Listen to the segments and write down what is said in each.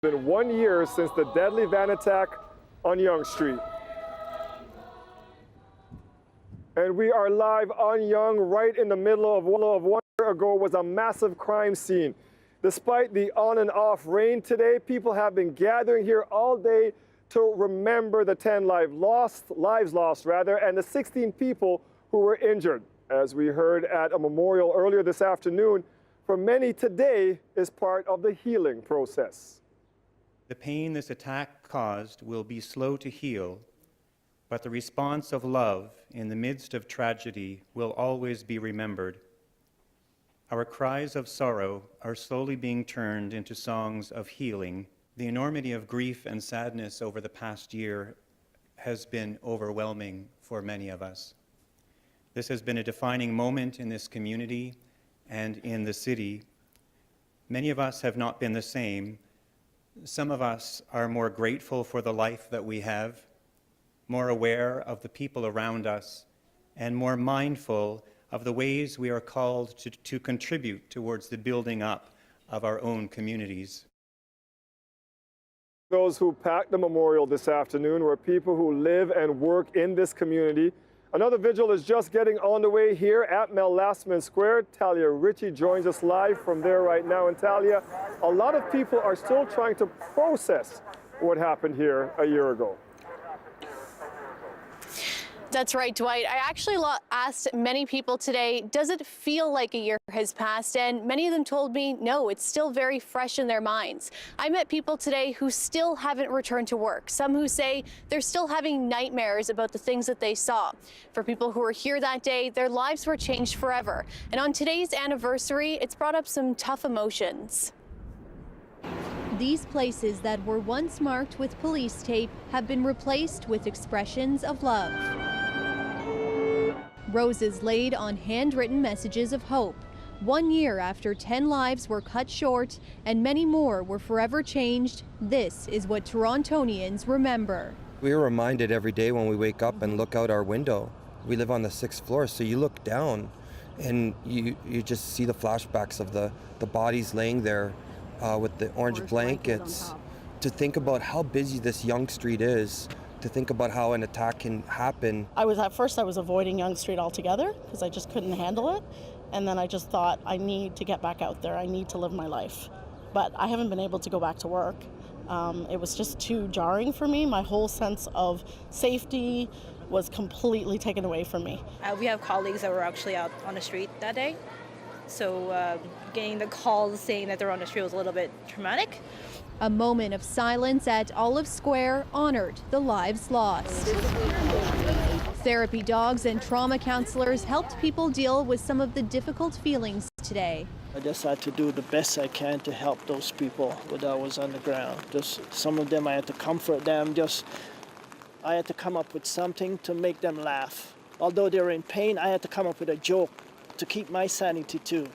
It's been 1 year since the deadly van attack on Yonge Street. And we are live on Yonge, right in the middle of 1 year ago was a massive crime scene. Despite the on and off rain today, people have been gathering here all day to remember the 10 lives lost, and the 16 people who were injured. As we heard at a memorial earlier this afternoon, for many today is part of the healing process. The pain this attack caused will be slow to heal, but the response of love in the midst of tragedy will always be remembered. Our cries of sorrow are slowly being turned into songs of healing. The enormity of grief and sadness over the past year has been overwhelming for many of us. This has been a defining moment in this community and in the city. Many of us have not been the same. Some of us are more grateful for the life that we have, more aware of the people around us, and more mindful of the ways we are called to contribute towards the building up of our own communities. Those who packed the memorial this afternoon were people who live and work in this community. Another vigil is just getting on the way here at Mel Lastman Square. Talia Ritchie joins us live from there right now. And Talia, a lot of people are still trying to process what happened here a year ago. That's right, Dwight. I actually asked many people today, does it feel like a year has passed? And many of them told me, no, it's still very fresh in their minds. I met people today who still haven't returned to work. Some who say they're still having nightmares about the things that they saw. For people who were here that day, their lives were changed forever. And on today's anniversary, it's brought up some tough emotions. These places that were once marked with police tape have been replaced with expressions of love. Roses laid on handwritten messages of hope. 1 year after 10 lives were cut short and many more were forever changed, this is what Torontonians remember. We are reminded every day when we wake up and look out our window. We live on the 6th floor, so you look down and you just see the flashbacks of the bodies laying there with the orange blankets. To think about how busy this Yonge Street is, to think about how an attack can happen. At first I was avoiding Yonge Street altogether because I just couldn't handle it. And then I just thought, I need to get back out there. I need to live my life. But I haven't been able to go back to work. It was just too jarring for me. My whole sense of safety was completely taken away from me. We have colleagues that were actually out on the street that day. So getting the calls saying that they're on the street was a little bit traumatic. A moment of silence at Olive Square honored the lives lost. Therapy dogs and trauma counselors helped people deal with some of the difficult feelings today. I just had to do the best I can to help those people that was on the ground. Just some of them I had to comfort them. I had to come up with something to make them laugh. Although they were in pain, I had to come up with a joke to keep my sanity too,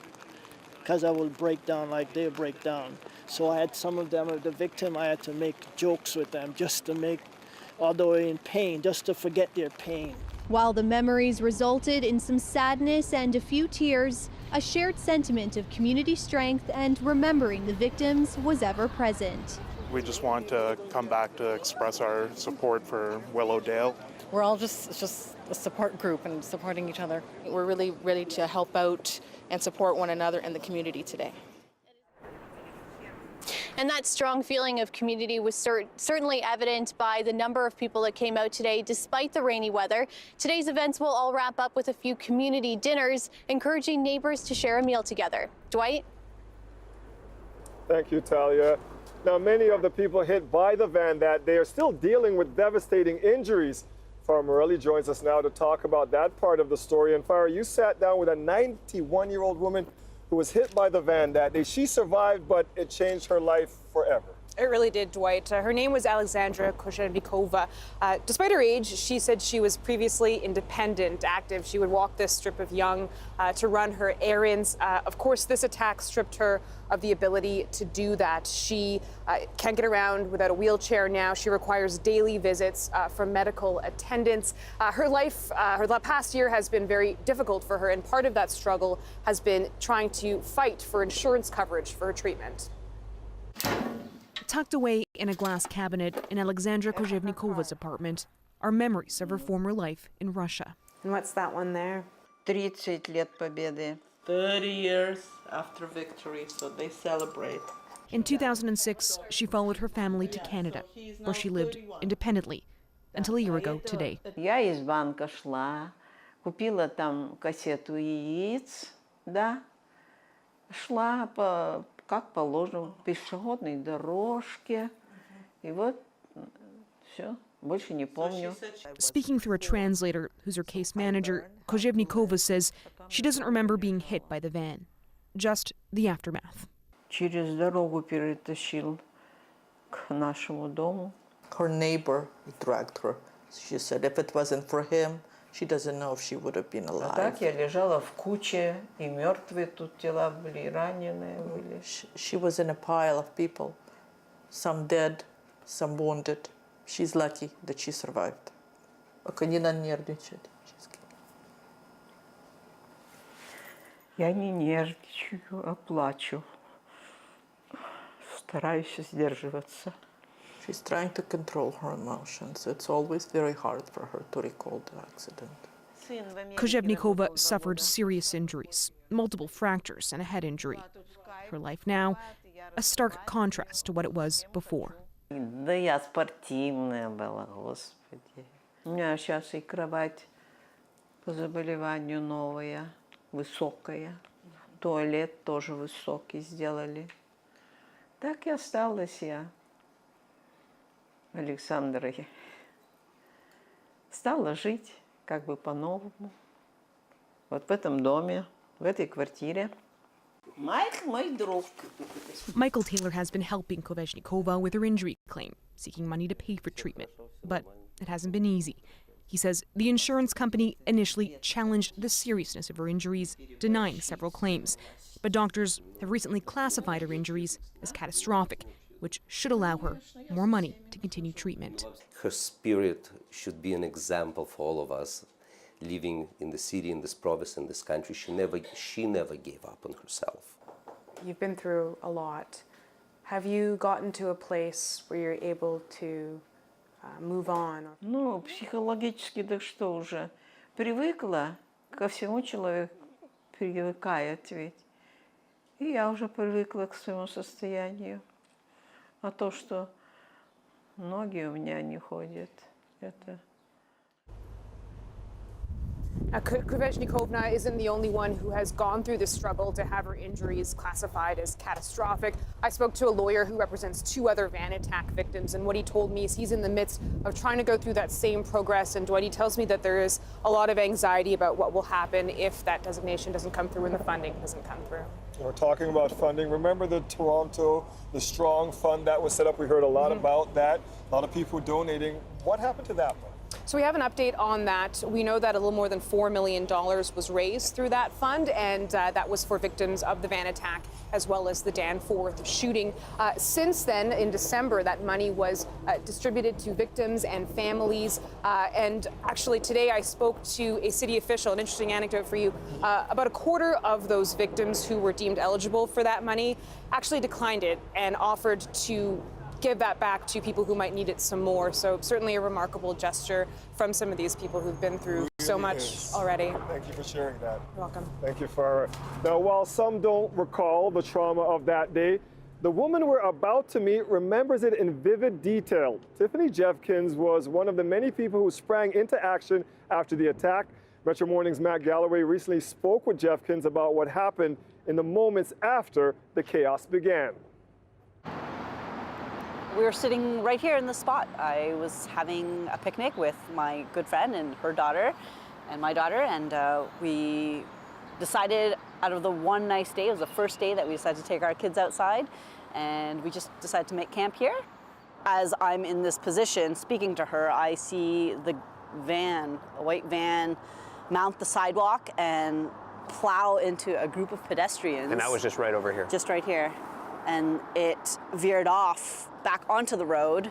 because I will break down like they break down. So I had some of them, the victim, I had to make jokes with them just to make, although in pain, just to forget their pain. While the memories resulted in some sadness and a few tears, a shared sentiment of community strength and remembering the victims was ever present. We just want to come back to express our support for Willowdale. We're all just a support group and supporting each other. We're really ready to help out and support one another in the community today. And that strong feeling of community was certainly evident by the number of people that came out today despite the rainy weather. Today's events will all wrap up with a few community dinners, encouraging neighbors to share a meal together. Dwight? Thank you, Talia. Now, many of the people hit by the van that day are still dealing with devastating injuries. Farah Morelli joins us now to talk about that part of the story. And Farah, you sat down with a 91-year-old woman who was hit by the van that day. She survived, but it changed her life forever. It really did, Dwight. Her name was Alexandra Koshenvikova. Despite her age, she said she was previously independent, active. She would walk this strip of Yonge to run her errands. Of course, this attack stripped her of the ability to do that. She can't get around without a wheelchair now. She requires daily visits from medical attendants. Her past year has been very difficult for her, and part of that struggle has been trying to fight for insurance coverage for her treatment. Tucked away in a glass cabinet in Alexandra Kozhevnikova's apartment are memories of her former life in Russia. And what's that one there? 30 лет победы. 30 years after victory, so they celebrate. In 2006, she followed her family to Canada, where she lived independently until a year ago today. Я из банка шла, купила там кассету яиц, да, шла по, как положено, пешеходной дорожке, и вот все, больше не помню. Speaking through a translator, who's her case manager, Kozhevnikova says she doesn't remember being hit by the van, just the aftermath. Через дорогу перетащил к нашему дому. Her neighbor dragged her. She said if it wasn't for him, she doesn't know if she would have been alive. Так я лежала в куче, и мертвые тут тела были, раненые были. She was in a pile of people, some dead, some wounded. She's lucky that she survived. Только не надо нервничать. Я не нервничаю, а плачу. Стараюсь сдерживаться. She's trying to control her emotions. It's always very hard for her to recall the accident. Kozhevnikova suffered serious injuries, multiple fractures and a head injury. Her life now, a stark contrast to what it was before. Да я спортивная была, Господи. У меня сейчас и кровать по заболеванию новая, высокая. Туалет тоже высокий сделали. Так и осталась я, Александра. Стала жить как бы по-новому. Вот в этом доме, в этой квартире. Мой друг. Michael Taylor has been helping Kozhevnikova with her injury claim, seeking money to pay for treatment. But it hasn't been easy. He says the insurance company initially challenged the seriousness of her injuries, denying several claims. But doctors have recently classified her injuries as catastrophic, which should allow her more money to continue treatment. Her spirit should be an example for all of us living in the city, in this province, in this country. She never gave up on herself. You've been through a lot. Have you gotten to a place where you're able to move on? Ну, психологически, так что уже привыкла, ко всему человек привыкает ведь. И я уже привыкла к своему состоянию. А то, что ноги у меня не ходят, это... Kozhevnikova isn't the only one who has gone through this struggle to have her injuries classified as catastrophic. I spoke to a lawyer who represents 2 other van attack victims, and what he told me is he's in the midst of trying to go through that same progress. And Dwight, he tells me that there is a lot of anxiety about what will happen if that designation doesn't come through and the funding doesn't come through. We're talking about funding. Remember the Toronto, the Strong Fund that was set up? We heard a lot about that. A lot of people donating. What happened to that one? So we have an update on that. We know that a little more than $4 million was raised through that fund, and that was for victims of the van attack as well as the Danforth shooting. Since then, in December, that money was distributed to victims and families. And actually today I spoke to a city official, an interesting anecdote for you. About a quarter of those victims who were deemed eligible for that money actually declined it and offered to give that back to people who might need it some more. So certainly a remarkable gesture from some of these people who've been through so much already. Thank you for sharing that. You're welcome. Thank you, Farah. Now, while some don't recall the trauma of that day, the woman we're about to meet remembers it in vivid detail. Tiffany Jeffkins was one of the many people who sprang into action after the attack. Metro Morning's Matt Galloway recently spoke with Jeffkins about what happened in the moments after the chaos began. We were sitting right here in the spot. I was having a picnic with my good friend and her daughter and my daughter, and we decided out of the one nice day, it was the first day that we decided to take our kids outside, and we just decided to make camp here. As I'm in this position speaking to her, I see the van, a white van, mount the sidewalk and plow into a group of pedestrians. And that was just right over here? Just right here. And it veered off back onto the road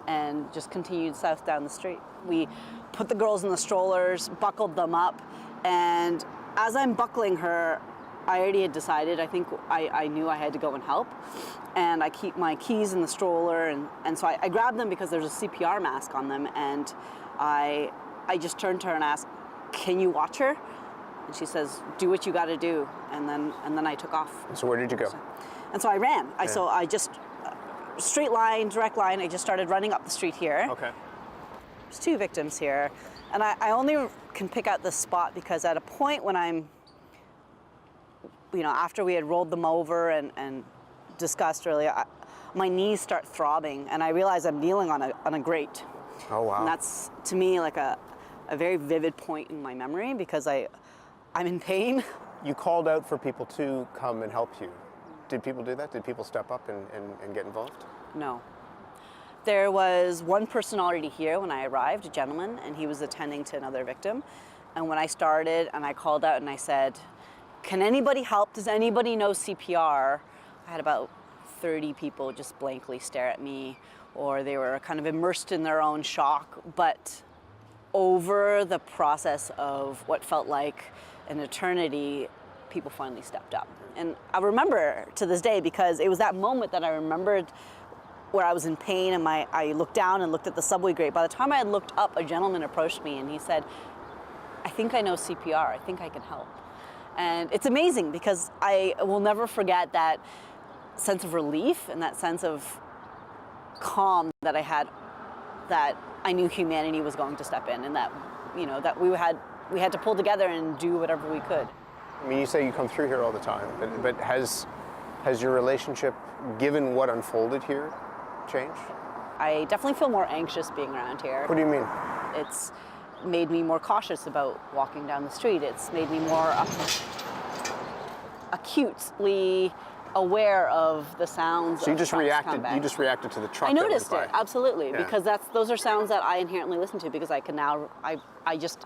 and just continued south down the street. We put the girls in the strollers, buckled them up, and as I'm buckling her, I already had decided. I think I knew I had to go and help. And I keep my keys in the stroller, and so I grabbed them because there's a CPR mask on them, and I just turned to her and asked, "Can you watch her?" And she says, "Do what you got to do." And then I took off. So where did you go? And so I ran. So I just straight line, direct line. I just started running up the street here. Okay. There's 2 victims here, and I only can pick out this spot because at a point when I'm, after we had rolled them over and discussed earlier, my knees start throbbing, and I realize I'm kneeling on a grate. Oh wow! And that's to me like a very vivid point in my memory because I'm in pain. You called out for people to come and help you. Did people do that? Did people step up and get involved? No. There was one person already here when I arrived, a gentleman, and he was attending to another victim. And when I started and I called out and I said, "Can anybody help? Does anybody know CPR?" I had about 30 people just blankly stare at me, or they were kind of immersed in their own shock. But over the process of what felt like an eternity, people finally stepped up. And I remember to this day because it was that moment that I remembered where I was in pain and I looked down and looked at the subway grate. By the time I had looked up, a gentleman approached me and he said, "I think I know CPR, I think I can help." And it's amazing because I will never forget that sense of relief and that sense of calm that I had, that I knew humanity was going to step in and that, that we had to pull together and do whatever we could. I mean, you say you come through here all the time, but has your relationship, given what unfolded here, changed? I definitely feel more anxious being around here. What do you mean? It's made me more cautious about walking down the street. It's made me more acutely aware of the sounds. So you of just trucks reacted. coming. You just reacted to the truck. I noticed that went it by. absolutely Yeah. because those are sounds that I inherently listen to because I can now I just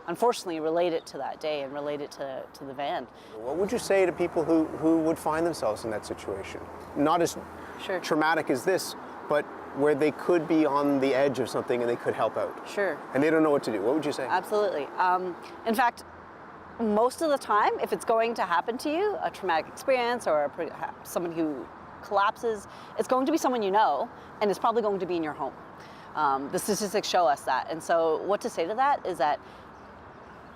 unfortunately relate it to that day and relate it to the van. What would you say to people who would find themselves in that situation? Not as traumatic as this, but where they could be on the edge of something and they could help out. Sure. And they don't know what to do. What would you say? Absolutely. In fact, most of the time, if it's going to happen to you, a traumatic experience or someone who collapses, it's going to be someone you know, and it's probably going to be in your home. The statistics show us that. And so what to say to that is that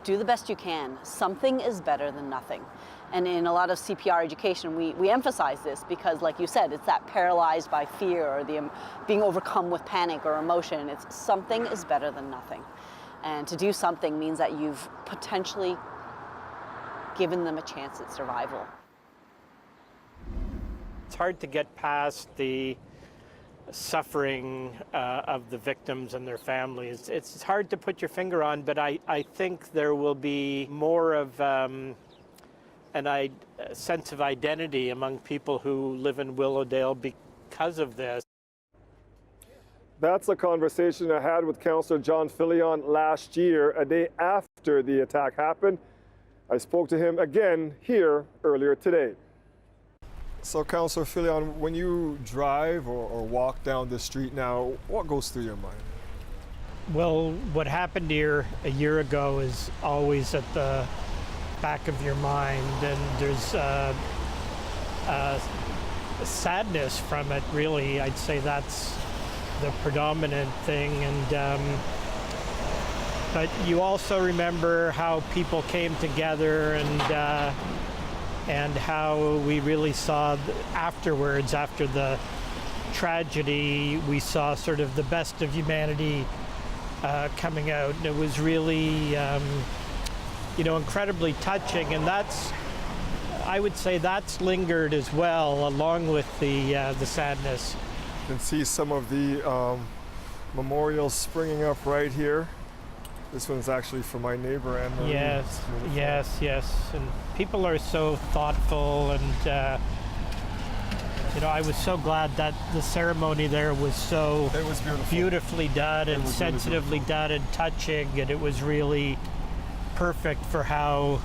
do the best you can. Something is better than nothing. And in a lot of CPR education, we emphasize this because, like you said, it's that paralyzed by fear or the being overcome with panic or emotion. It's something is better than nothing. And to do something means that you've potentially given them a chance at survival. It's hard to get past the suffering of the victims and their families. It's hard to put your finger on, but I think there will be more of a sense of identity among people who live in Willowdale because of this. That's a conversation I had with Councillor John Filion last year, a day after the attack happened. I spoke to him again here earlier today. So, Councillor Filion, when you drive or walk down the street now, what goes through your mind? Well, what happened here a year ago is always at the back of your mind, and there's sadness from it, really. I'd say that's the predominant thing. And but you also remember how people came together and how we really saw afterwards, after the tragedy, we saw sort of the best of humanity coming out. And it was really, incredibly touching. And that's, I would say that's lingered as well, along with the sadness. You can see some of the memorials springing up right here. This one's actually for my neighbor, Anne-Marie. Yes. And people are so thoughtful, and I was so glad that the ceremony there was so beautifully done and sensitively done and touching, and it was really perfect for how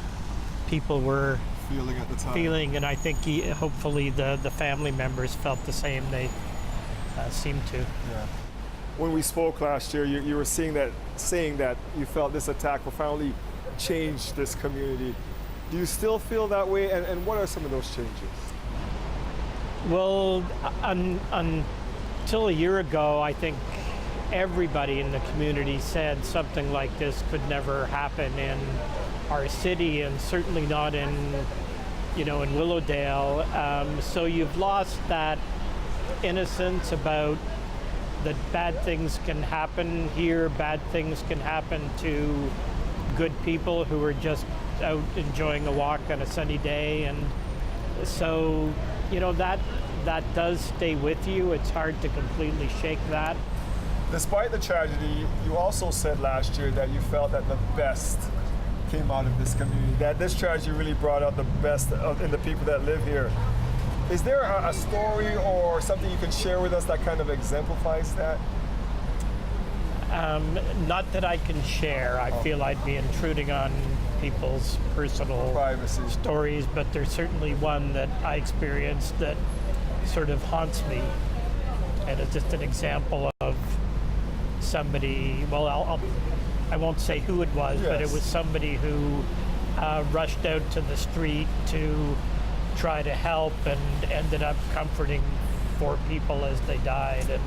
people were feeling at the time. And I think hopefully the family members felt the same. They seemed to. Yeah. When we spoke last year, you were saying that you felt this attack profoundly changed this community. Do you still feel that way, and what are some of those changes? Well, until a year ago, I think everybody in the community said something like this could never happen in our city, and certainly not in, in Willowdale. So you've lost that innocence about that bad things can happen here, bad things can happen to good people who are just out enjoying a walk on a sunny day. And so, that does stay with you. It's hard to completely shake that. Despite the tragedy, you also said last year that you felt that the best came out of this community, that this tragedy really brought out the best in the people that live here. Is there a story or something you can share with us that kind of exemplifies that? Not that I can share. I feel I'd be intruding on people's personal privacy stories, but there's certainly one that I experienced that sort of haunts me. And it's just an example of somebody, well, I won't say who it was, but it was somebody who rushed out to the street to try to help and ended up comforting 4 people as they died.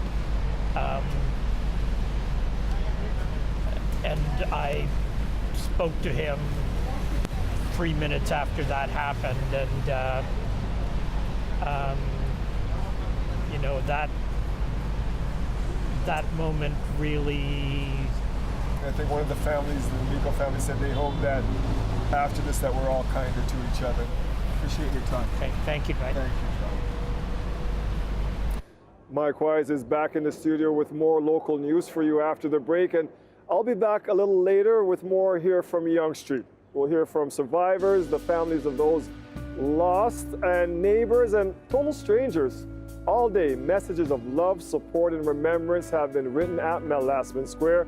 And I spoke to him 3 minutes after that happened, and that moment really. I think one of the families, the Miko family, said they hope that after this that we're all kinder to each other. Appreciate your time. Okay, thank you, Mike. Thank you. Mike Wise is back in the studio with more local news for you after the break, and I'll be back a little later with more here from Yonge Street. We'll hear from survivors, the families of those lost, and neighbors and total strangers. All day, messages of love, support, and remembrance have been written at Melasmin Square,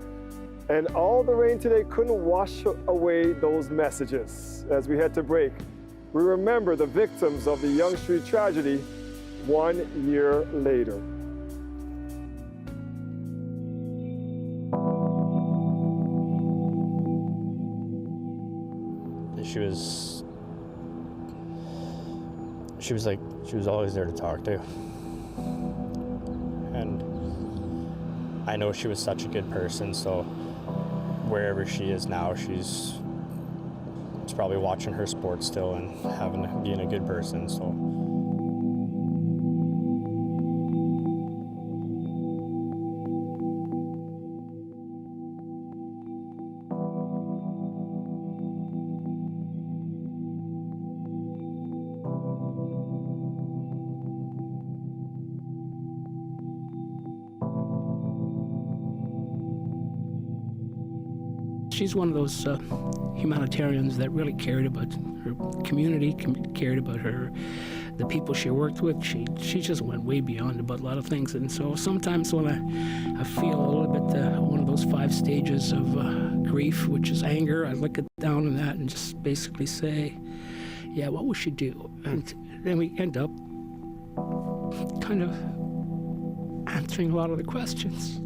and all the rain today couldn't wash away those messages. As we head to break, we remember the victims of the Yonge Street tragedy 1 year later. She was always there to talk to. And I know she was such a good person, so wherever she is now, she's probably watching her sports still and being a good person, so. She's one of those humanitarians that really cared about her community, cared about the people she worked with. She just went way beyond about a lot of things. And so sometimes when I feel a little bit one of those 5 stages of grief, which is anger, I look down on that and just basically say, yeah, what would she do? And then we end up kind of answering a lot of the questions.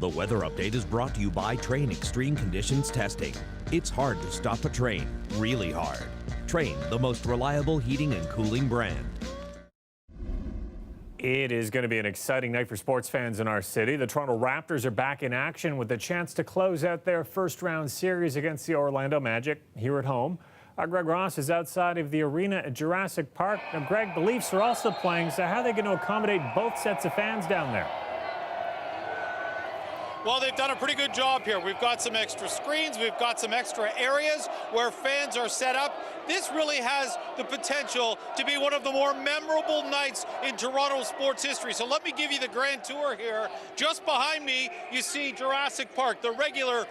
The weather update is brought to you by Train Extreme Conditions Testing. It's hard to stop a train, really hard. Train, the most reliable heating and cooling brand. It is going to be an exciting night for sports fans in our city. The Toronto Raptors are back in action with a chance to close out their first-round series against the Orlando Magic here at home. Our Greg Ross is outside of the arena at Jurassic Park. Now, Greg, the Leafs are also playing, so how are they going to accommodate both sets of fans down there? Well, they've done a pretty good job here. We've got some extra screens. We've got some extra areas where fans are set up. This really has the potential to be one of the more memorable nights in Toronto sports history. So let me give you the grand tour here. Just behind me, you see Jurassic Park, the regular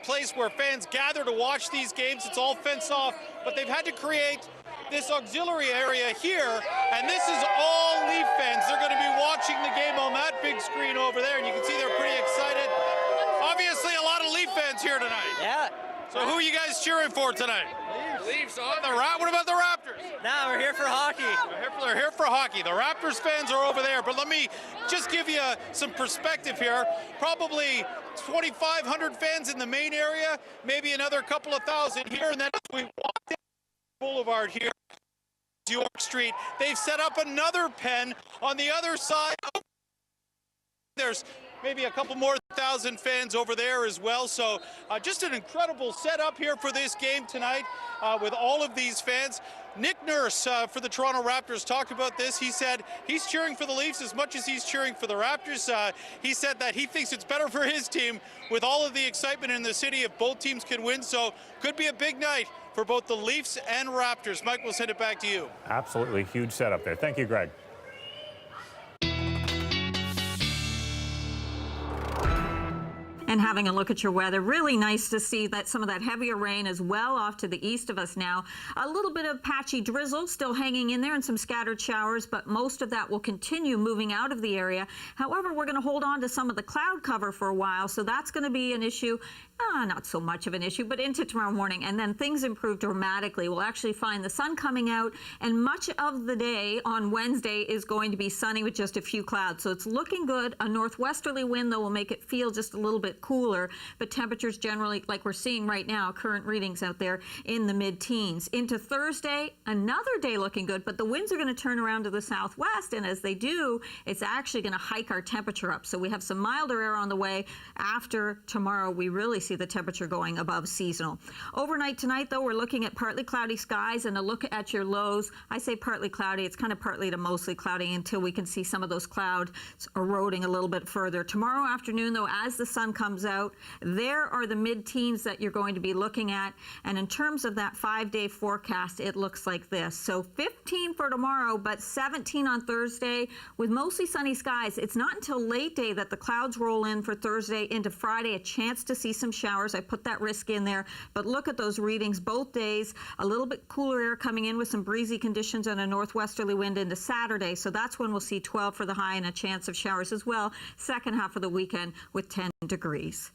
place where fans gather to watch these games. It's all fenced off, but they've had to create this auxiliary area here, and this is all Leaf fans. They're going to be watching the game on that big screen over there, and you can see they're pretty excited. Obviously, a lot of Leaf fans here tonight. Yeah. So who are you guys cheering for tonight? Leafs. What about the Raptors? Nah, we're here for hockey. They're here for hockey. The Raptors fans are over there, but let me just give you some perspective here. Probably 2,500 fans in the main area, maybe another couple of thousand here, and then as we walk down Boulevard here, York Street, they've set up another pen on the other side. There's maybe a couple more thousand fans over there as well. So just an incredible setup here for this game tonight with all of these fans. Nick Nurse for the Toronto Raptors talked about this. He said he's cheering for the Leafs as much as he's cheering for the Raptors. He said that he thinks it's better for his team with all of the excitement in the city if both teams can win. So could be a big night for both the Leafs and Raptors. Mike, we'll send it back to you. Absolutely huge setup there. Thank you, Greg. And having a look at your weather, really nice to see that some of that heavier rain is well off to the east of us now. A little bit of patchy drizzle still hanging in there and some scattered showers, but most of that will continue moving out of the area. However, we're going to hold on to some of the cloud cover for a while, so that's going to be an issue. Not so much of an issue, but into tomorrow morning, and then things improve dramatically. We'll actually find the sun coming out, and much of the day on Wednesday is going to be sunny with just a few clouds. So it's looking good. A northwesterly wind, though, will make it feel just a little bit cooler, but temperatures generally, like we're seeing right now, current readings out there in the mid-teens. Into Thursday, another day looking good, but the winds are going to turn around to the southwest, and as they do, it's actually going to hike our temperature up. So we have some milder air on the way. After tomorrow, we really see the temperature going above seasonal. Overnight tonight, though, we're looking at partly cloudy skies, and a look at your lows. I say partly cloudy. It's kind of partly to mostly cloudy until we can see some of those clouds eroding a little bit further. Tomorrow afternoon, though, as the sun comes out, there are the mid-teens that you're going to be looking at. And in terms of that 5-day forecast, it looks like this. So 15 for tomorrow, but 17 on Thursday with mostly sunny skies. It's not until late day that the clouds roll in for Thursday into Friday, a chance to see some showers. I put that risk in there, but look at those readings both days. A little bit cooler air coming in with some breezy conditions and a northwesterly wind into Saturday. So that's when we'll see 12 for the high and a chance of showers as well. Second half of the weekend with 10 degrees.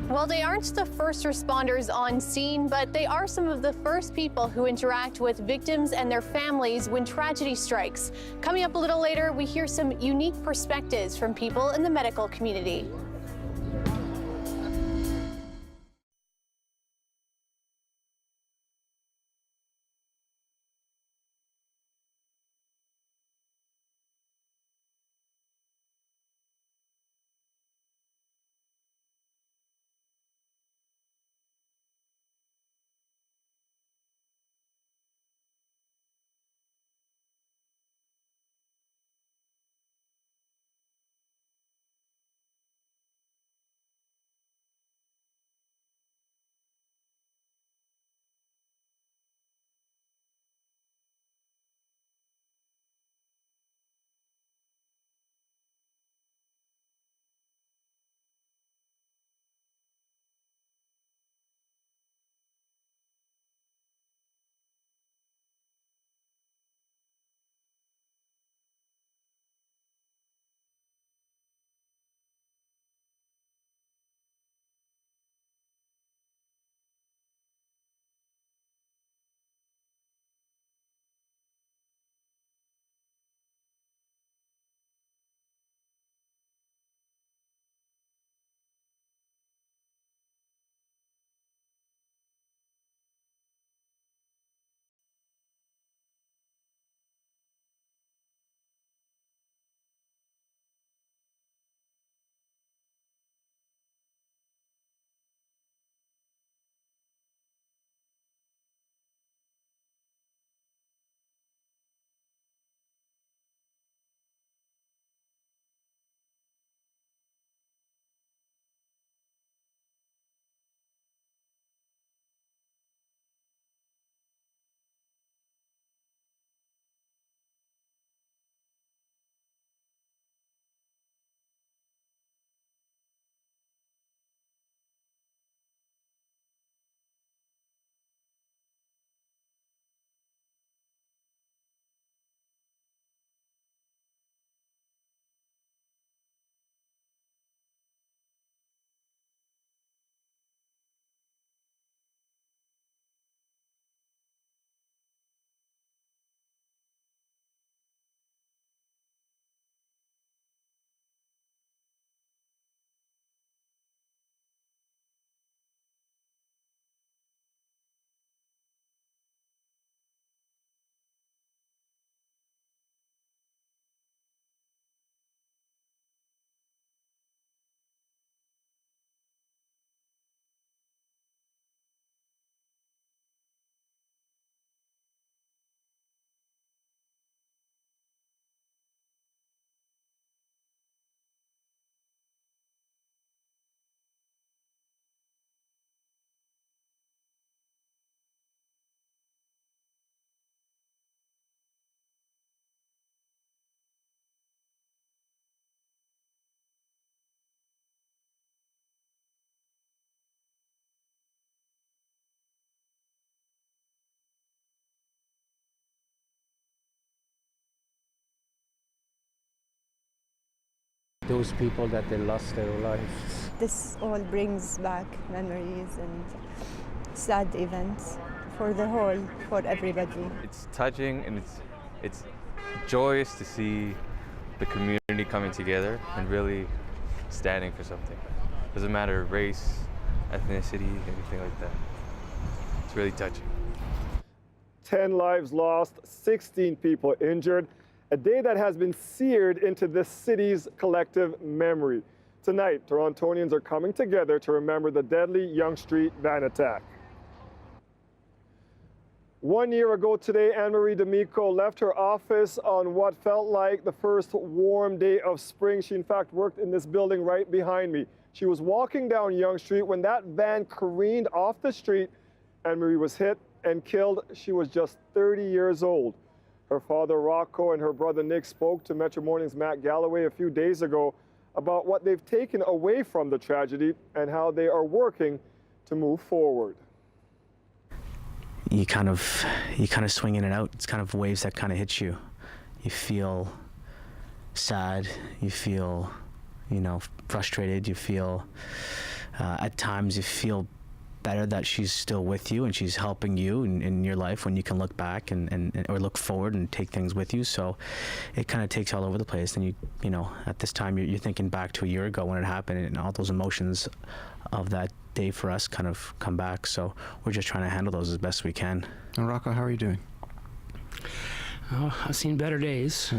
Well, they aren't the first responders on scene, but they are some of the first people who interact with victims and their families when tragedy strikes. Coming up a little later, we hear some unique perspectives from people in the medical community. those people that they lost their lives. This all brings back memories and sad events for everybody. It's touching and it's joyous to see the community coming together and really standing for something. Doesn't matter race, ethnicity, anything like that. It's really touching. 10 lives lost, 16 people injured. A day that has been seared into this city's collective memory. Tonight, Torontonians are coming together to remember the deadly Yonge Street van attack. 1 year ago today, Anne-Marie D'Amico left her office on what felt like the first warm day of spring. She, in fact, worked in this building right behind me. She was walking down Yonge Street when that van careened off the street. Anne-Marie was hit and killed. She was just 30 years old. Her father, Rocco, and her brother, Nick, spoke to Metro Morning's Matt Galloway a few days ago about what they've taken away from the tragedy and how they are working to move forward. You kind of swing in and out. It's kind of waves that kind of hit you. You feel sad, you feel, frustrated, you feel, at times you feel better that she's still with you and she's helping you in your life when you can look back and or look forward and take things with you. So it kind of takes you all over the place. And you know, at this time you're thinking back to a year ago when it happened, and all those emotions of that day for us kind of come back. So we're just trying to handle those as best we can. And Rocco, how are you doing? I've seen better days.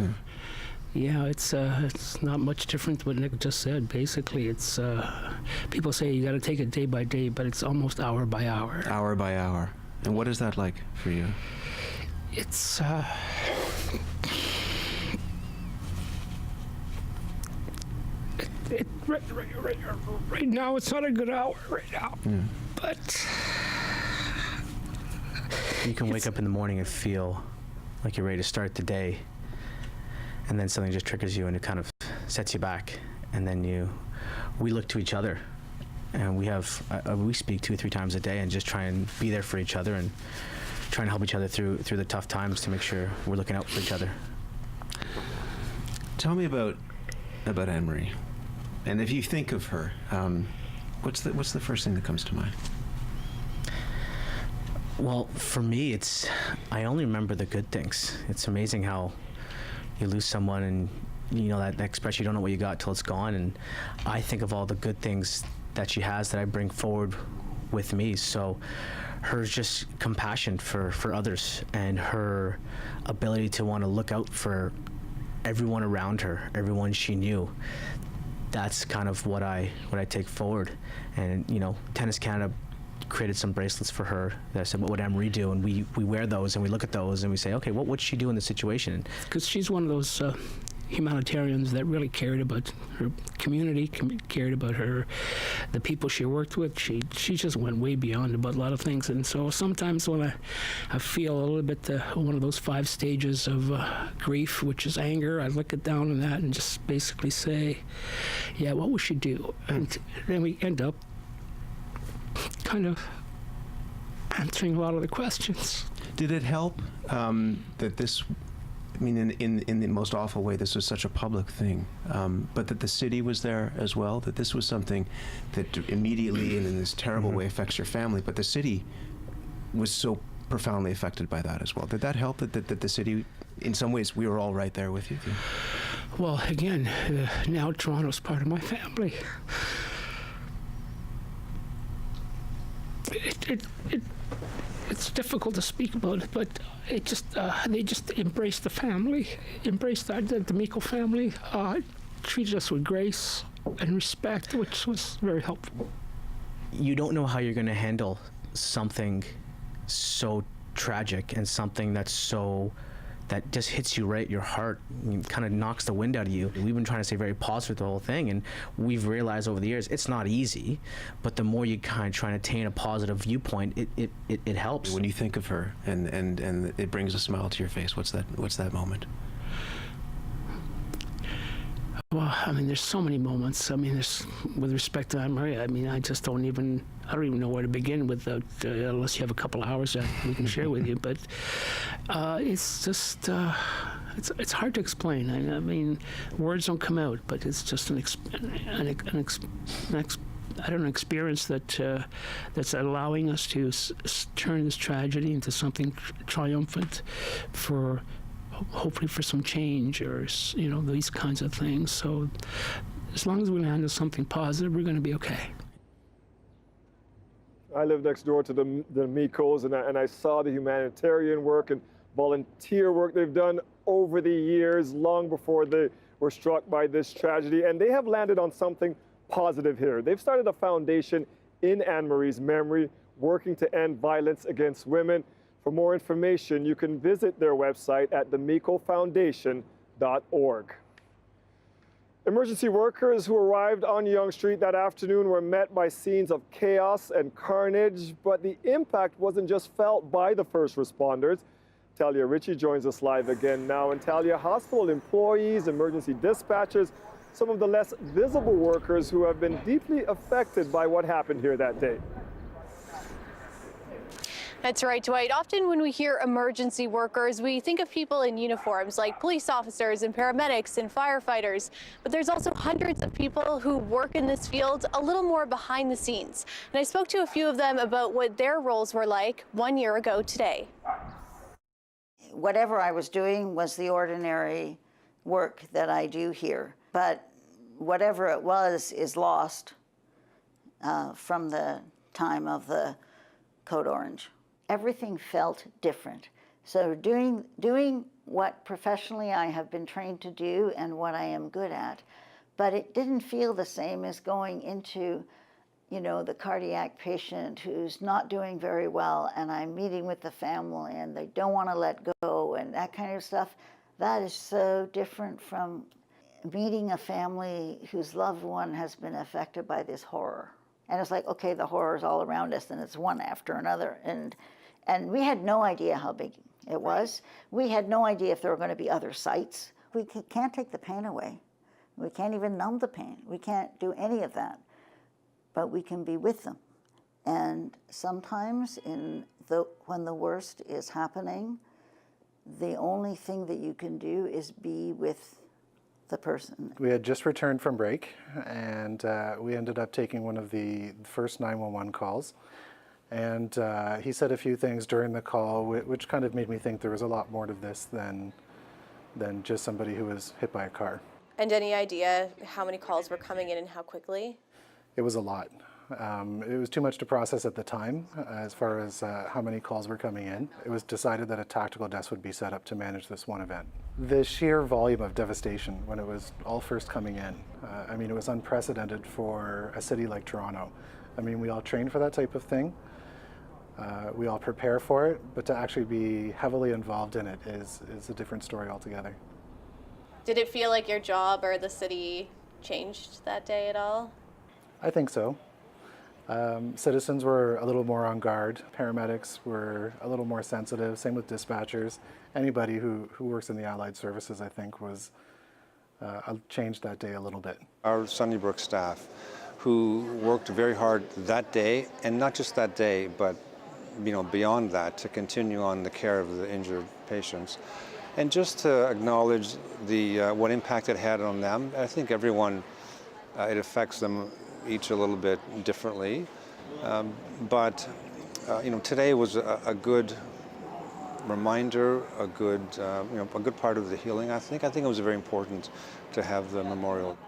Yeah, it's not much different than what Nick just said. Basically, it's people say you got to take it day by day, but it's almost hour by hour. Hour by hour. And what is that like for you? It's right now it's not a good hour right now. But you can wake up in the morning and feel like you're ready to start the day, and then something just triggers you and it kind of sets you back, and then we look to each other, and we speak 2 or 3 times a day and just try and be there for each other and trying to help each other through the tough times to make sure we're looking out for each other. Tell me about Anne-Marie, and if you think of her, what's the first thing that comes to mind? Well, for me, I only remember the good things. It's amazing how you lose someone and that expression, you don't know what you got till it's gone. And I think of all the good things that she has that I bring forward with me. So her just compassion for others, and her ability to want to look out for everyone around her, everyone she knew. That's kind of what I take forward. And Tennis Canada created some bracelets for her that I said, what would Anne-Marie do? And we wear those and we look at those and we say, okay, what would she do in this situation? Because she's one of those humanitarians that really cared about her community, cared about the people she worked with. She just went way beyond about a lot of things. And so sometimes when I feel a little bit one of those 5 stages of grief, which is anger, I look it down on that and just basically say, yeah, what would she do? And then we end up kind of answering a lot of the questions. Did it help that this, in the most awful way, this was such a public thing, but that the city was there as well, that this was something that immediately and in this terrible way affects your family, but the city was so profoundly affected by that as well? Did that help, that the city, in some ways, we were all right there with you? Well, again, now Toronto's part of my family. It's difficult to speak about it, but it just they just embraced the family, embraced the D'Amico family, treated us with grace and respect, which was very helpful. You don't know how you're going to handle something so tragic and something that just hits you right at your heart, kind of knocks the wind out of you. We've been trying to stay very positive the whole thing, and we've realized over the years it's not easy, but the more you kind of try to attain a positive viewpoint, it helps. When you think of her and it brings a smile to your face, what's that moment? Well, there's so many moments. There's, with respect to Anne-Marie, I just don't even know where to begin without, unless you have a couple of hours that we can share with you. But it's just, it's hard to explain. I mean, words don't come out, but it's just an experience that that's allowing us to turn this tragedy into something triumphant, for hopefully for some change, or these kinds of things. So as long as we land on something positive, we're going to be okay. I live next door to the Mikos, and I saw the humanitarian work and volunteer work they've done over the years, long before they were struck by this tragedy, and they have landed on something positive here. They've started a foundation in Anne Marie's memory, working to end violence against women. For more information, you can visit their website at themikofoundation.org. Emergency workers who arrived on Yonge Street that afternoon were met by scenes of chaos and carnage, but the impact wasn't just felt by the first responders. Talia Ritchie joins us live again now. And Talia, hospital employees, emergency dispatchers, some of the less visible workers who have been deeply affected by what happened here that day. That's right, Dwight. Often when we hear emergency workers, we think of people in uniforms like police officers and paramedics and firefighters. But there's also hundreds of people who work in this field a little more behind the scenes. And I spoke to a few of them about what their roles were like 1 year ago today. Whatever I was doing was the ordinary work that I do here. But whatever it was is lost from the time of the Code Orange. Everything felt different. So doing what professionally I have been trained to do and what I am good at, but it didn't feel the same as going into, the cardiac patient who's not doing very well, and I'm meeting with the family and they don't want to let go and that kind of stuff. That is so different from meeting a family whose loved one has been affected by this horror. And it's like, okay, the horror is all around us, and it's one after another. And we had no idea how big it was. We had no idea if there were going to be other sites. We can't take the pain away. We can't even numb the pain. We can't do any of that. But we can be with them. And sometimes when the worst is happening, the only thing that you can do is be with the person. We had just returned from break, and we ended up taking one of the first 911 calls. And he said a few things during the call, which kind of made me think there was a lot more to this than just somebody who was hit by a car. And any idea how many calls were coming in and how quickly? It was a lot. It was too much to process at the time as far as how many calls were coming in. It was decided that a tactical desk would be set up to manage this one event. The sheer volume of devastation when it was all first coming in, it was unprecedented for a city like Toronto. We all train for that type of thing. We all prepare for it, but to actually be heavily involved in it is a different story altogether. Did it feel like your job or the city changed that day at all? I think so. Citizens were a little more on guard. Paramedics were a little more sensitive. Same with dispatchers. Anybody who works in the allied services, I think, was changed that day a little bit. Our Sunnybrook staff, who worked very hard that day, and not just that day, but beyond that, to continue on the care of the injured patients, and just to acknowledge what impact it had on them. I think everyone, it affects them each a little bit differently, but today was a good reminder, a good part of the healing. I think it was very important to have the memorial.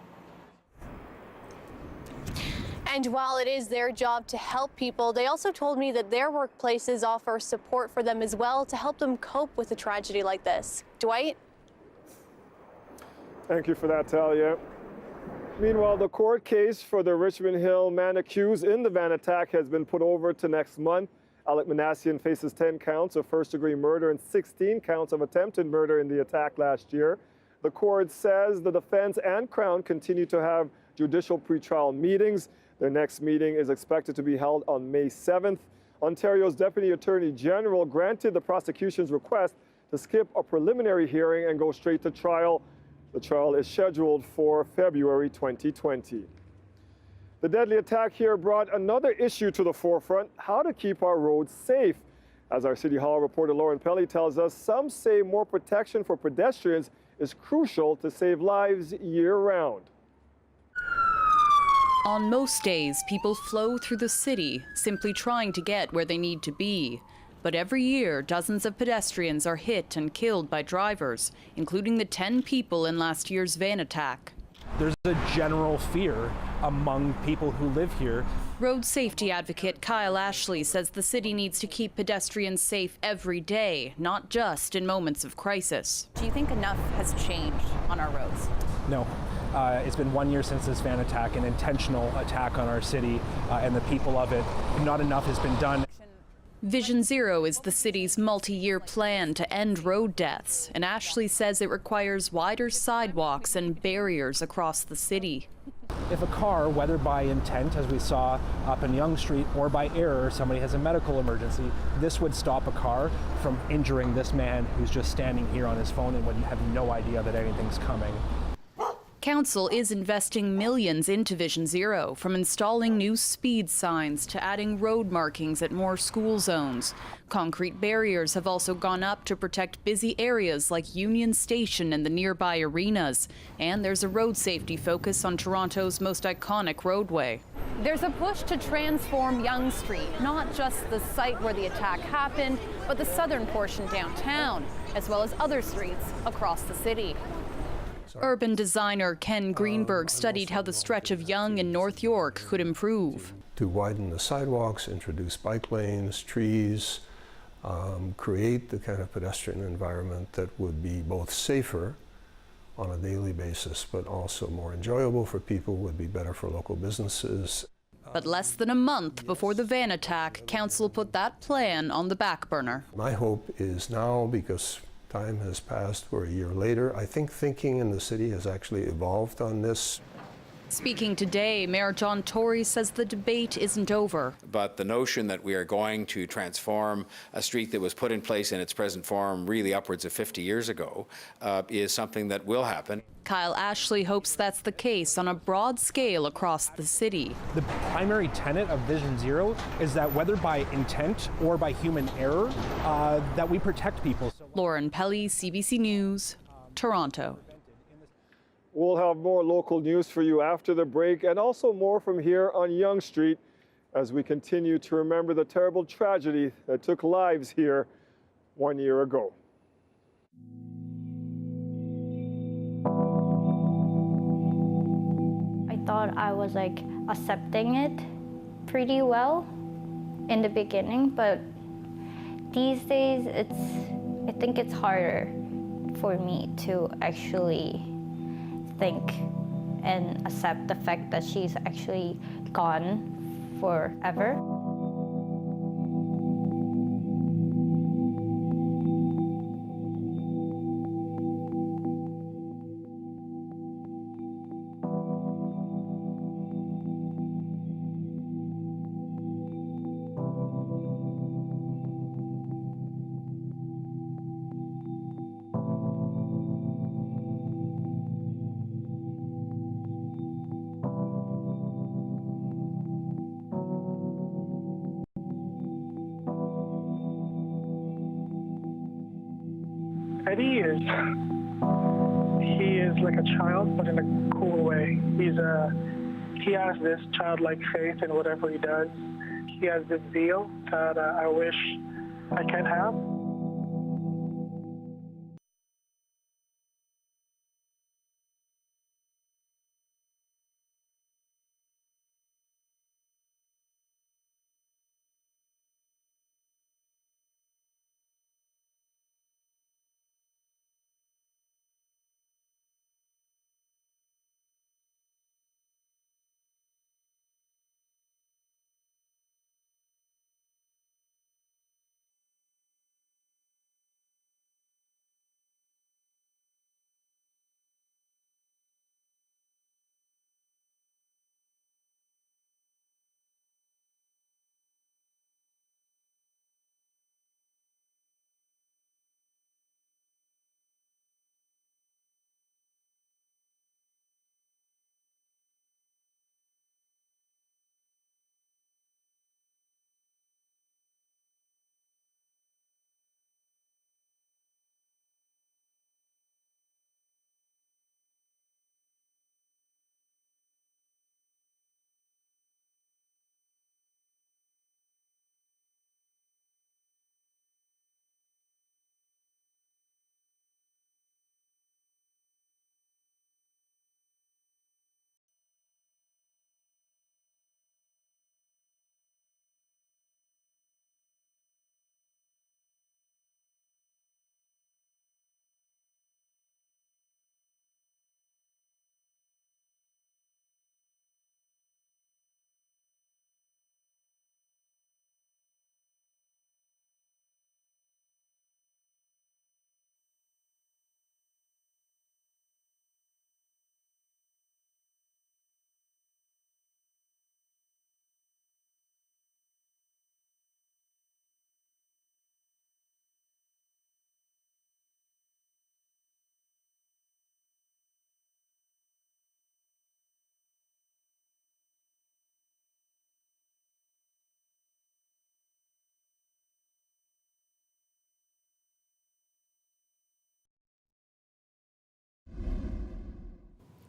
And while it is their job to help people, they also told me that their workplaces offer support for them as well to help them cope with a tragedy like this. Dwight? Thank you for that, Talia. Meanwhile, the court case for the Richmond Hill man accused in the van attack has been put over to next month. Alec Manassian faces 10 counts of first-degree murder and 16 counts of attempted murder in the attack last year. The court says the defense and Crown continue to have judicial pretrial meetings. Their next meeting is expected to be held on May 7th. Ontario's Deputy Attorney General granted the prosecution's request to skip a preliminary hearing and go straight to trial. The trial is scheduled for February 2020. The deadly attack here brought another issue to the forefront: how to keep our roads safe. As our City Hall reporter Lauren Pelly tells us, some say more protection for pedestrians is crucial to save lives year-round. On most days, people flow through the city, simply trying to get where they need to be. But every year, dozens of pedestrians are hit and killed by drivers, including the 10 people in last year's van attack. There's a general fear among people who live here. Road safety advocate Kyle Ashley says the city needs to keep pedestrians safe every day, not just in moments of crisis. Do you think enough has changed on our roads? No. It's been 1 year since this van attack, an intentional attack on our city and the people of it. Not enough has been done. Vision Zero is the city's multi-year plan to end road deaths, and Ashley says it requires wider sidewalks and barriers across the city. If a car, whether by intent, as we saw up in Yonge Street, or by error, somebody has a medical emergency, this would stop a car from injuring this man who's just standing here on his phone and would have no idea that anything's coming. Council is investing millions into Vision Zero, from installing new speed signs to adding road markings at more school zones. Concrete barriers have also gone up to protect busy areas like Union Station and the nearby arenas. And there's a road safety focus on Toronto's most iconic roadway. There's a push to transform Yonge Street, not just the site where the attack happened, but the southern portion downtown, as well as other streets across the city. Urban designer Ken Greenberg studied how the stretch of Yonge and North York could improve. To widen the sidewalks, introduce bike lanes, trees, create the kind of pedestrian environment that would be both safer on a daily basis, but also more enjoyable for people, would be better for local businesses. But less than a month before the van attack, Council put that plan on the back burner. My hope is now, because time has passed, we're a year later, I think thinking in the city has actually evolved on this. Speaking today, Mayor John Tory says the debate isn't over. But the notion that we are going to transform a street that was put in place in its present form really upwards of 50 years ago is something that will happen. Kyle Ashley hopes that's the case on a broad scale across the city. The primary tenet of Vision Zero is that whether by intent or by human error, that we protect people. Lauren Pelly, CBC News, Toronto. We'll have more local news for you after the break, and also more from here on Yonge Street as we continue to remember the terrible tragedy that took lives here 1 year ago. I thought I was accepting it pretty well in the beginning, but these days I think it's harder for me to actually think and accept the fact that she's actually gone forever. Eddie he is like a child, but in a cool way. He has this childlike faith in whatever he does. He has this zeal that I wish I can have.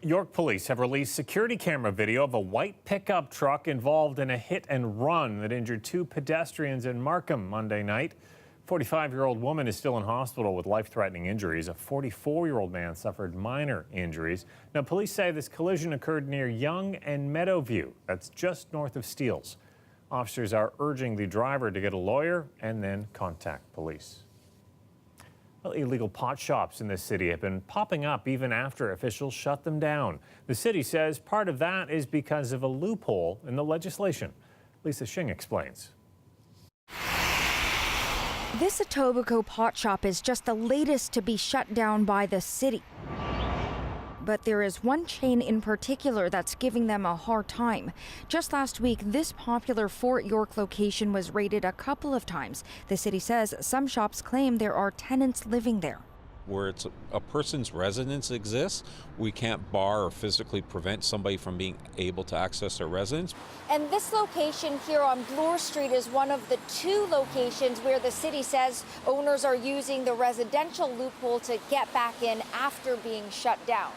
York police have released security camera video of a white pickup truck involved in a hit and run that injured 2 pedestrians in Markham Monday night. 45-year-old woman is still in hospital with life-threatening injuries. A 44-year-old man suffered minor injuries. Now, police say this collision occurred near Yonge and Meadowview. That's just north of Steeles. Officers are urging the driver to get a lawyer and then contact police. Well, illegal pot shops in this city have been popping up even after officials shut them down. The city says part of that is because of a loophole in the legislation. Lisa Shing explains. This Etobicoke pot shop is just the latest to be shut down by the city. But there is one chain in particular that's giving them a hard time. Just last week, this popular Fort York location was raided a couple of times. The city says some shops claim there are tenants living there. Where it's a person's residence exists, we can't bar or physically prevent somebody from being able to access their residence. And this location here on Bloor Street is one of the 2 locations where the city says owners are using the residential loophole to get back in after being shut down.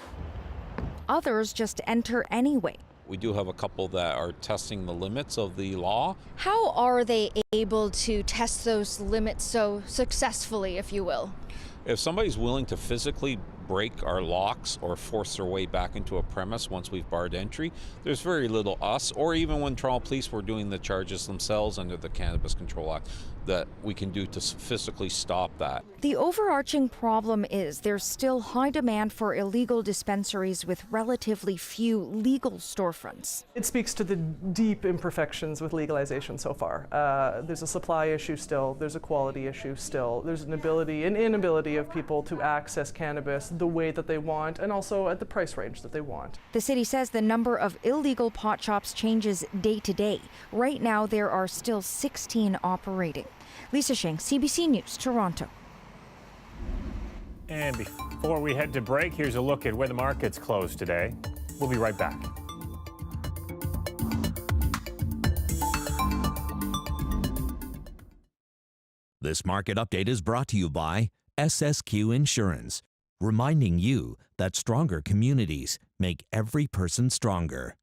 Others just enter anyway. We do have a couple that are testing the limits of the law. How are they able to test those limits so successfully, if you will? If somebody's willing to physically break our locks or force their way back into a premise once we've barred entry, there's very little us, or even when Toronto Police were doing the charges themselves under the Cannabis Control Act, that we can do to physically stop that. The overarching problem is there's still high demand for illegal dispensaries with relatively few legal storefronts. It speaks to the deep imperfections with legalization so far. There's a supply issue still, there's a quality issue still, there's an inability of people to access cannabis the way that they want and also at the price range that they want. The city says the number of illegal pot shops changes day to day. Right now, there are still 16 operating. Lisa Shing, CBC News, Toronto. And before we head to break, here's a look at where the markets closed today. We'll be right back. This market update is brought to you by SSQ Insurance, reminding you that stronger communities make every person stronger.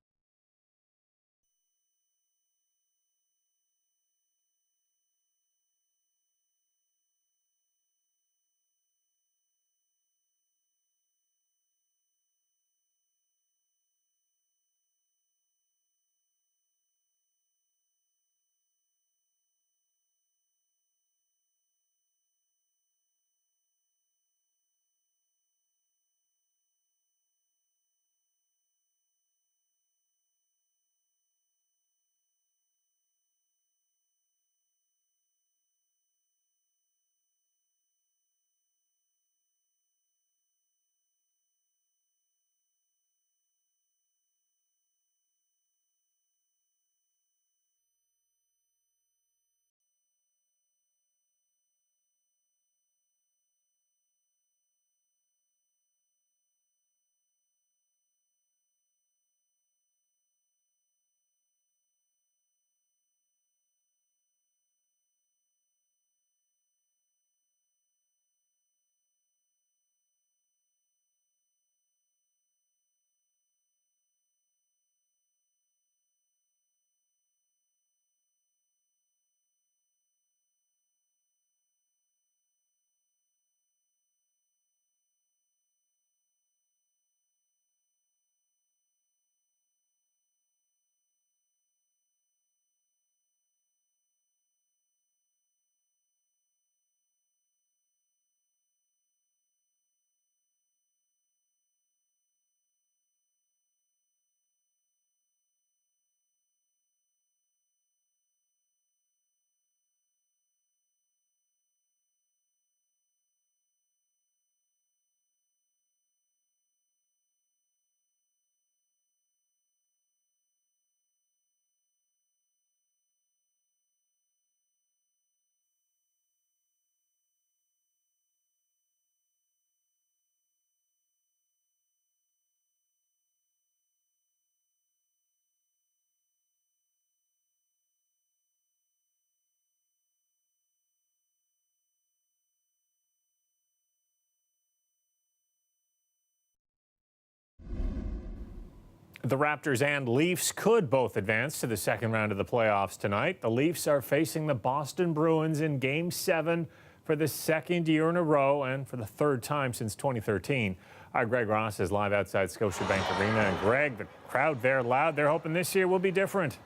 The Raptors and Leafs could both advance to the second round of the playoffs tonight. The Leafs are facing the Boston Bruins in Game 7 for the second year in a row and for the third time since 2013. Our Greg Ross is live outside Scotiabank Arena. And Greg, the crowd there loud. They're hoping this year will be different.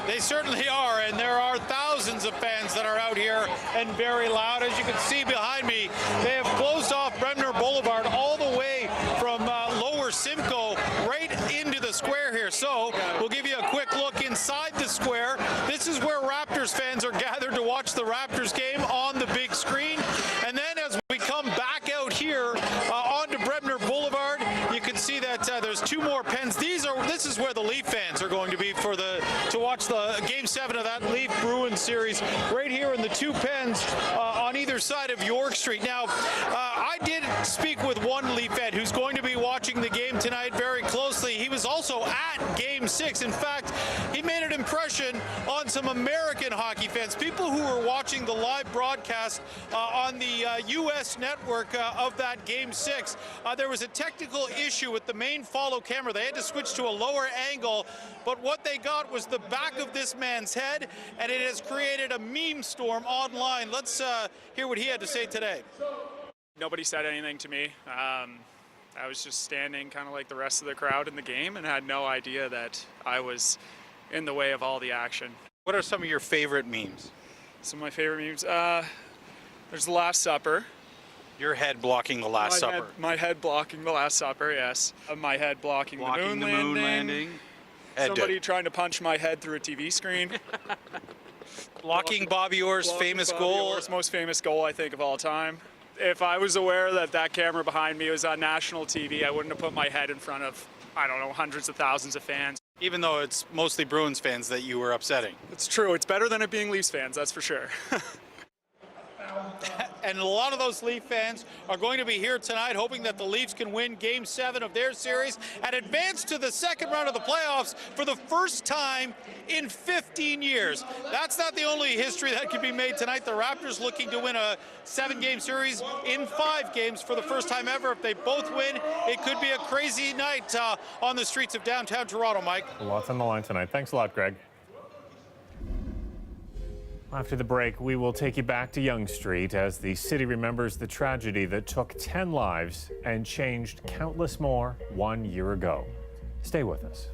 They certainly are, and there are thousands of fans that are out here and very loud. As you can see behind me, they have closed off Bremner Boulevard all the way from Lower Simcoe right into the square here. So we'll give you a quick look inside the square. This is where Raptors fans are gathered to watch the Raptors game on the big screen. And then as we come back out here onto Bremner Boulevard, you can see that there's two more pens. This is where the Leaf fans are going to be to watch the Game 7 of that Leaf Bruins series right here in the two pens on either side of York Street. Now, I did speak with one Leaf fan who's going to be watching the game tonight very closely. He was also at Game 6. In fact, he made an impression on some American hockey fans, people who were watching the live broadcast on the U.S. network of that Game 6. There was a technical issue with the main follow camera. They had to switch to a lower angle, but what they got was the back of this man's head, and it has created a meme storm online. Let's hear what he had to say today. Nobody said anything to me. I was just standing kind of like the rest of the crowd in the game and had no idea that I was in the way of all the action. What are some of your favorite memes? Some of my favorite memes, there's the Last Supper. Your head blocking the Last Supper. My head blocking the Last Supper, yes. My head blocking the moon landing. Somebody trying to punch my head through a TV screen. Blocking Bobby Orr's famous goal. Orr's most famous goal, I think, of all time. If I was aware that that camera behind me was on national TV, I wouldn't have put my head in front of, I don't know, hundreds of thousands of fans. Even though it's mostly Bruins fans that you were upsetting. It's true. It's better than it being Leafs fans, that's for sure. And a lot of those Leaf fans are going to be here tonight hoping that the Leafs can win Game 7 of their series and advance to the second round of the playoffs for the first time in 15 years. That's not the only history that could be made tonight. The Raptors looking to win a 7-game series in 5 games for the first time ever. If they both win, it could be a crazy night on the streets of downtown Toronto, Mike. Lots on the line tonight. Thanks a lot, Greg. After the break, we will take you back to Yonge Street as the city remembers the tragedy that took 10 lives and changed countless more 1 year ago. Stay with us.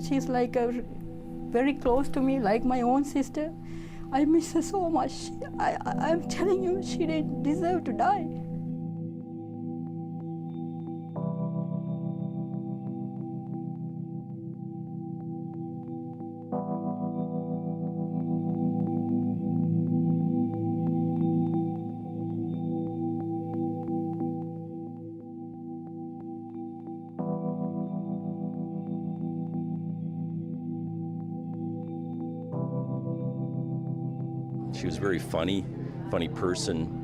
She's like very close to me, like my own sister. I miss her so much. I'm telling you, she didn't deserve to die. She was a very funny person.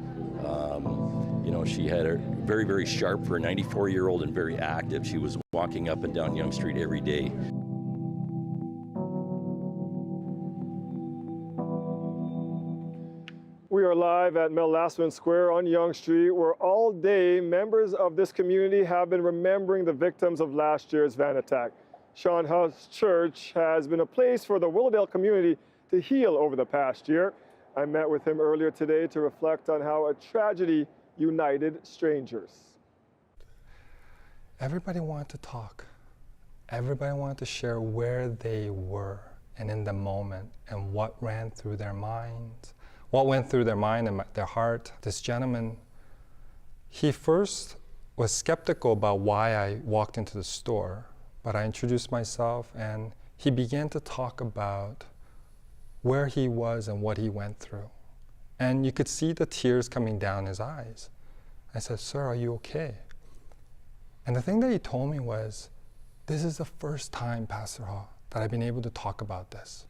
You know, she had a very, very sharp for a 94-year-old and very active. She was walking up and down Yonge Street every day. We are live at Mel Lastman Square on Yonge Street, where all day members of this community have been remembering the victims of last year's van attack. Sean Huss Church has been a place for the Willowdale community to heal over the past year. I met with him earlier today to reflect on how a tragedy united strangers. Everybody wanted to talk. Everybody wanted to share where they were and in the moment and what ran through their minds, what went through their mind and their heart. This gentleman, he first was skeptical about why I walked into the store, but I introduced myself and he began to talk about where he was and what he went through. And you could see the tears coming down his eyes. I said, "Sir, are you okay?" And the thing that he told me was, "This is the first time, Pastor Hall, that I've been able to talk about this."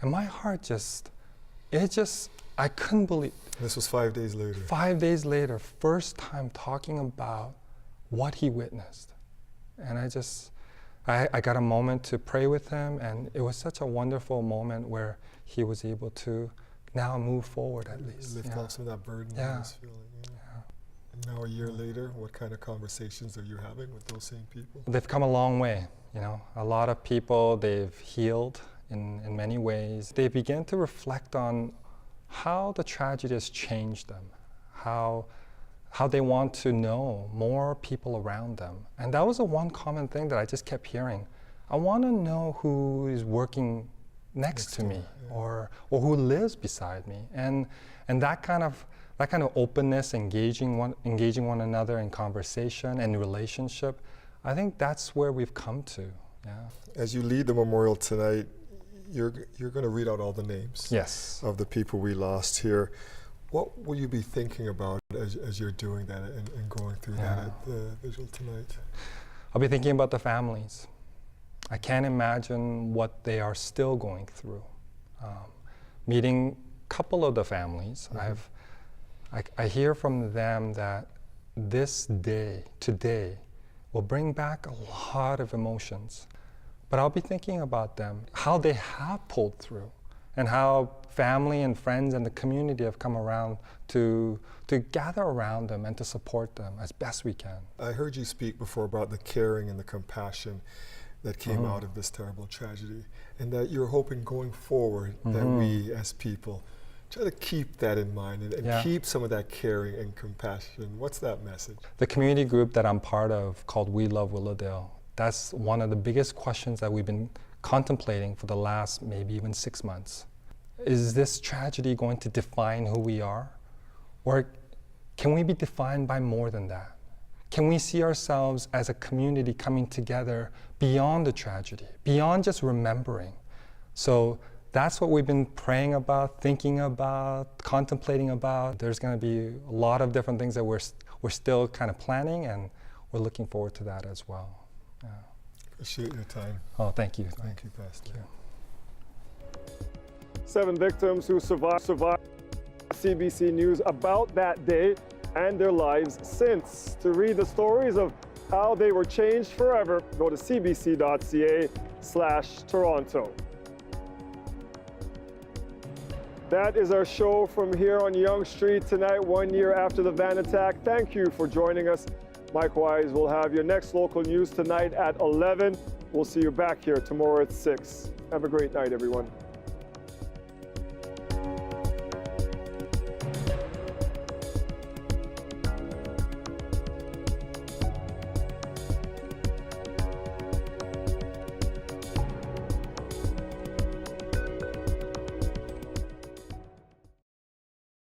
And my heart I couldn't believe. This was 5 days later. 5 days later, first time talking about what he witnessed. And I got a moment to pray with him, and it was such a wonderful moment where he was able to now move forward at least. Lift off some of that burden he was feeling. And now a year later, what kind of conversations are you having with those same people? They've come a long way, you know. A lot of people, they've healed in many ways. They begin to reflect on how the tragedy has changed them, how they want to know more people around them. And that was the one common thing that I just kept hearing. I want to know who is working next to me, or who lives beside me. And that kind of openness, engaging one another in conversation and relationship, I think that's where we've come to. Yeah. As you lead the memorial tonight, you're going to read out all the names of the people we lost here. What will you be thinking about as you're doing that and going through that at the visual tonight? I'll be thinking about the families. I can't imagine what they are still going through. Meeting a couple of the families, I hear from them that this day, today, will bring back a lot of emotions. But I'll be thinking about them, how they have pulled through, and how family and friends and the community have come around to gather around them and to support them as best we can. I heard you speak before about the caring and the compassion that came out of this terrible tragedy, and that you're hoping going forward that we as people try to keep that in mind and keep some of that caring and compassion. What's that message? The community group that I'm part of, called We Love Willowdale, that's one of the biggest questions that we've been contemplating for the last maybe even 6 months. Is this tragedy going to define who we are? Or can we be defined by more than that? Can we see ourselves as a community coming together beyond the tragedy, beyond just remembering? So that's what we've been praying about, thinking about, contemplating about. There's going to be a lot of different things that we're still kind of planning, and we're looking forward to that as well. Yeah. Appreciate your time. Oh, thank you. Thank you, Pastor. Thank you. 7 victims who survived CBC News about that day and their lives since. To read the stories of how they were changed forever, go to cbc.ca/Toronto. That is our show from here on Yonge Street tonight, 1 year after the van attack. Thank you for joining us. Mike Wise will have your next local news tonight at 11. We'll see you back here tomorrow at 6. Have a great night, everyone.